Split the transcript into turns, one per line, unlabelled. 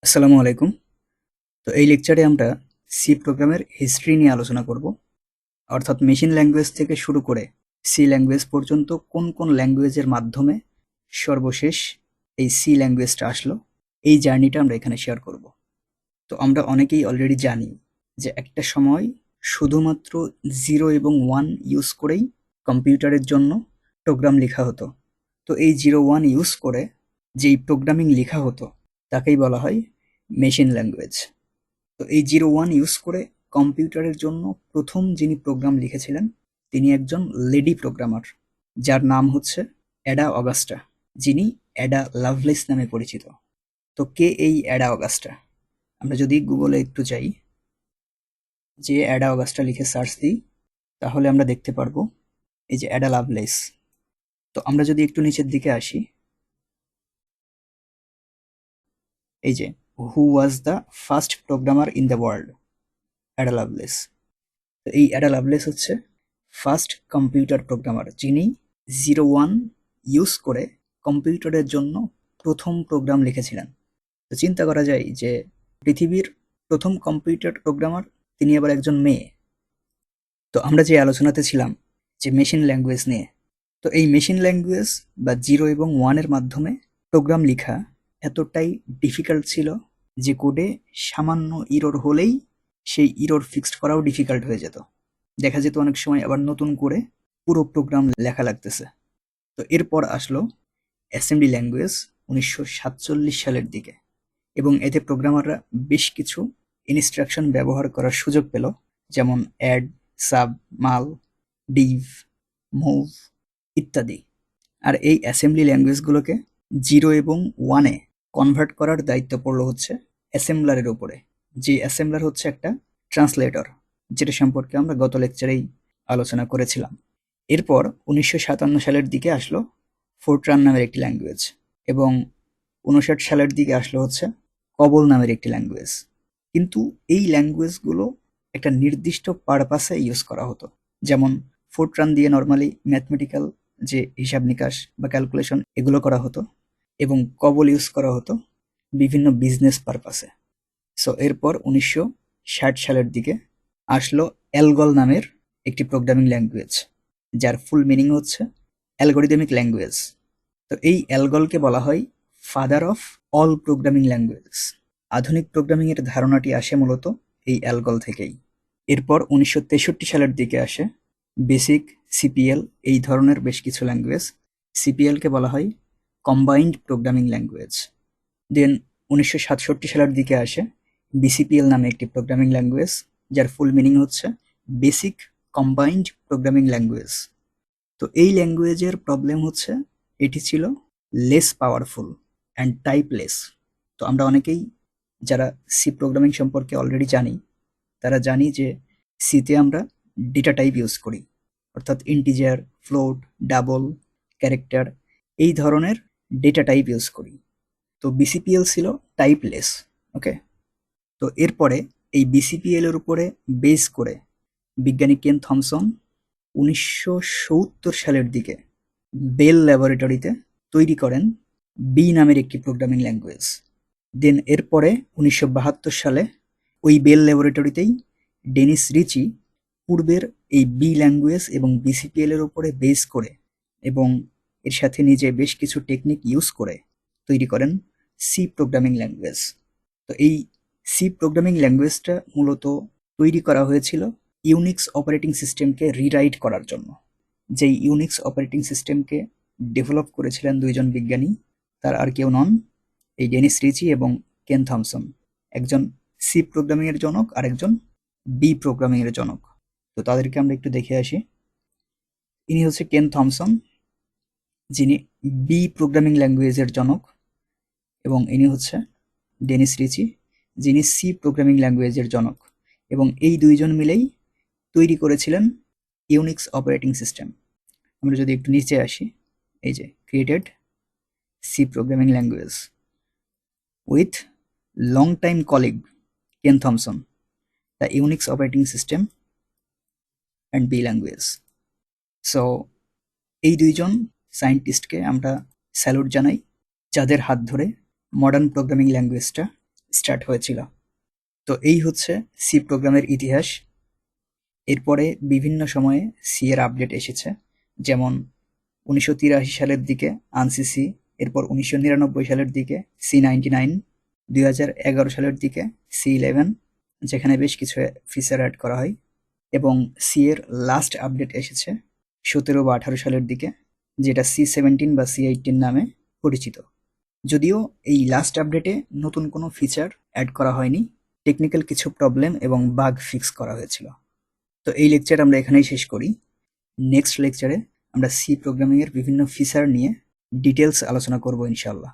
আসসালামু আলাইকুম। তো এই লেকচারে আমরা সি প্রোগ্রামের হিস্ট্রি নিয়ে আলোচনা করব। অর্থাৎ মেশিন ল্যাঙ্গুয়েজ থেকে শুরু করে সি ল্যাঙ্গুয়েজ পর্যন্ত কোন কোন ল্যাঙ্গুয়েজের মাধ্যমে সর্বশেষ এই সি ল্যাঙ্গুয়েজটা আসলো, এই জার্নিটা আমরা এখানে শেয়ার করব। তো আমরা অনেকেই অলরেডি জানি যে একটা সময় শুধুমাত্র 0 এবং 1 ইউজ করেই কম্পিউটারের জন্য প্রোগ্রাম লেখা হতো। তো এই 0-1 ইউজ করে যেই প্রোগ্রামিং লেখা হতো তাকেই বলা হয় মেশিন ল্যাঙ্গুয়েজ। তো এই 0-1 ইউজ করে কম্পিউটারের জন্য প্রথম যিনি প্রোগ্রাম লিখেছিলেন তিনি একজন লেডি প্রোগ্রামার, যার নাম হচ্ছে অ্যাডা অগাস্টা, যিনি অ্যাডা লাভলেস নামে পরিচিত। তো কে এই অ্যাডা অগাস্টা? আমরা যদি গুগলে একটু যাই, যে অ্যাডা অগাস্টা লিখে সার্চ দিই, তাহলে আমরা দেখতে পারবো এই যে অ্যাডা লাভলেস। তো আমরা যদি একটু নিচের দিকে আসি, এই যে who was the first programmer in the world, Ada Lovelace. তো এই অ্যাডা লাভলেস হচ্ছে ফার্স্ট কম্পিউটার প্রোগ্রামার, যিনি 0-1 ইউজ করে কম্পিউটারের জন্য প্রথম প্রোগ্রাম লিখেছিলেন। তো চিন্তা করা যায় যে পৃথিবীর প্রথম কম্পিউটার প্রোগ্রামার, তিনি আবার একজন মেয়ে। তো আমরা যে আলোচনাতে ছিলাম যে মেশিন ল্যাঙ্গুয়েজ নিয়ে, তো এই মেশিন ল্যাঙ্গুয়েজ বা 0 এবং 1 এর মাধ্যমে প্রোগ্রাম লেখা এতটাই ডিফিকাল্ট ছিল যে কোডে সামান্য ইরর হলেই সেই ইরর ফিক্সড করাও ডিফিকাল্ট হয়ে যেত। দেখা যেত অনেক সময় আবার নতুন করে পুরো প্রোগ্রাম লেখা লাগতেছে। তো এরপর আসলো অ্যাসেম্বলি ল্যাঙ্গুয়েজ 1947 সালের দিকে, এবং এতে প্রোগ্রামাররা বেশ কিছু ইনস্ট্রাকশন ব্যবহার করার সুযোগ পেল, যেমন অ্যাড, সাব, মাল, ডিভ, মুভ ইত্যাদি। আর এই অ্যাসেম্বলি ল্যাঙ্গুয়েজগুলোকে 0 এবং 1-এ কনভার্ট করার দায়িত্ব পড়লো হচ্ছে অ্যাসেম্বলারের উপরে, যে অ্যাসেম্বলার হচ্ছে একটা ট্রান্সলেটর, যেটা সম্পর্কে আমরা গত লেকচারেই আলোচনা করেছিলাম। এরপর 1957 সালের দিকে আসলো ফোরট্রান নামের একটি ল্যাঙ্গুয়েজ, এবং 59 সালের দিকে আসলো হচ্ছে কবল নামের একটি ল্যাঙ্গুয়েজ। কিন্তু এই ল্যাঙ্গুয়েজগুলো একটা নির্দিষ্ট পারপাসে ইউজ করা হতো। যেমন ফোরট্রান দিয়ে নর্মালি ম্যাথমেটিক্যাল যে হিসাব নিকাশ বা ক্যালকুলেশন এগুলো করা হতো, এবং কবল ইউজ করা হতো বিভিন্ন বিজনেস পারপাসে। সো এরপর 1960 সালের দিকে আসলো অ্যালগল নামের একটি প্রোগ্রামিং ল্যাঙ্গুয়েজ, যার ফুল মিনিং হচ্ছে অ্যালগরিদমিক ল্যাঙ্গুয়েজ। তো এই অ্যালগলকে বলা হয় father of all programming language. আধুনিক প্রোগ্রামিং এর ধারণাটি আসে মূলত এই অ্যালগল থেকেই। এরপর 1963 সালের দিকে আসে বেসিক, সিপিএল, এই ধরনের বেশ কিছু ল্যাঙ্গুয়েজ। সিপিএলকে বলা হয় কম্বাইন্ড প্রোগ্রামিং ল্যাঙ্গুয়েজ। দেন 1967 সালের দিকে আসে বিসিপিএল নামে একটি প্রোগ্রামিং ল্যাঙ্গুয়েজ, যার ফুল মিনিং হচ্ছে বেসিক কম্বাইন্ড প্রোগ্রামিং ল্যাঙ্গুয়েজ। তো এই ল্যাঙ্গুয়েজের প্রবলেম হচ্ছে এটি ছিল লেস পাওয়ারফুল অ্যান্ড টাইপলেস। তো আমরা অনেকেই যারা সি প্রোগ্রামিং সম্পর্কে অলরেডি জানি, তারা জানি যে সিতে আমরা ডেটা টাইপ ইউজ করি, অর্থাৎ ইন্টিজার, ফ্লোট, ডাবল, ক্যারেক্টার, এই ধরনের ডেটা টাইপ ইউজ করি। তো বিসিপিএল ছিল টাইপলেস। ওকে। তো এরপরে এই বিসিপিএল এর উপরে বেস করে বিজ্ঞানী কেন থমসন 1970 সালের দিকে বেল ল্যাবরেটরিতে তৈরি করেন বি নামের একটি প্রোগ্রামিং ল্যাঙ্গুয়েজ। দেন এরপরে 1972 সালে ওই বেল ল্যাবরেটরিতেই ডেনিস রিচি পূর্বের এই বি ল্যাঙ্গুয়েজ এবং বিসিপিএল এর উপরে বেস করে এবং এর সাথে নিজে বেশ কিছু টেকনিক ইউজ করে তৈরি করেন সি প্রোগ্রামিং ল্যাঙ্গুয়েজ। তো এই সি প্রোগ্রামিং ল্যাঙ্গুয়েজটা মূলত তৈরি করা হয়েছিল ইউনিক্স অপারেটিং সিস্টেমকে রিরাইট করার জন্য। যেই ইউনিক্স অপারেটিং সিস্টেমকে ডেভেলপ করেছিলেন দুইজন বিজ্ঞানী, তার আর কেউ নন এই ডেনিস রিচি এবং কেন থমসন। একজন সি প্রোগ্রামিং এর জনক আর একজন বি প্রোগ্রামিং এর জনক। তো তাদেরকে আমরা একটু দেখে আসি। ইনি হচ্ছে কেন থমসন, যিনি বি প্রোগ্রামিং ল্যাঙ্গুয়েজের জনক, এবং ইনি হচ্ছে ডেনিস রিচি, যিনি সি প্রোগ্রামিং ল্যাঙ্গুয়েজের জনক। এবং এই দুইজন মিলেই তৈরি করেছিলেন ইউনিক্স অপারেটিং সিস্টেম। আমরা যদি একটু নিচে আসি, এই যে created C programming language with long time colleague Ken Thompson, the Unix operating system and B language. So এই দুইজন সায়েন্টিস্টকে আমরা স্যালুট জানাই, যাদের হাত ধরে মডার্ন প্রোগ্রামিং ল্যাঙ্গুয়েজটা স্টার্ট হয়েছিল। তো এই হচ্ছে সি প্রোগ্রামের ইতিহাস। এরপরে বিভিন্ন সময়ে সি এর আপডেট এসেছে, যেমন 1983 সালের দিকে আনসি সি, এরপর 1999 সালের দিকে C99, 2011 সালের দিকে C11, যেখানে বেশ কিছু ফিচার অ্যাড করা হয়, এবং সি এর লাস্ট আপডেট এসেছে 17 বা 18 সালের দিকে, যেটা C17 বা C18 নামে পরিচিত। যদিও এই লাস্ট আপডেটে নতুন কোনো ফিচার অ্যাড করা হয়নি, টেকনিক্যাল কিছু প্রবলেম এবং বাগ ফিক্স করা হয়েছিল। তো এই লেকচার আমরা এখানেই শেষ করি। নেক্সট লেকচারে আমরা সি প্রোগ্রামিং এর বিভিন্ন ফিচার নিয়ে ডিটেলস আলোচনা করব ইনশাআল্লাহ।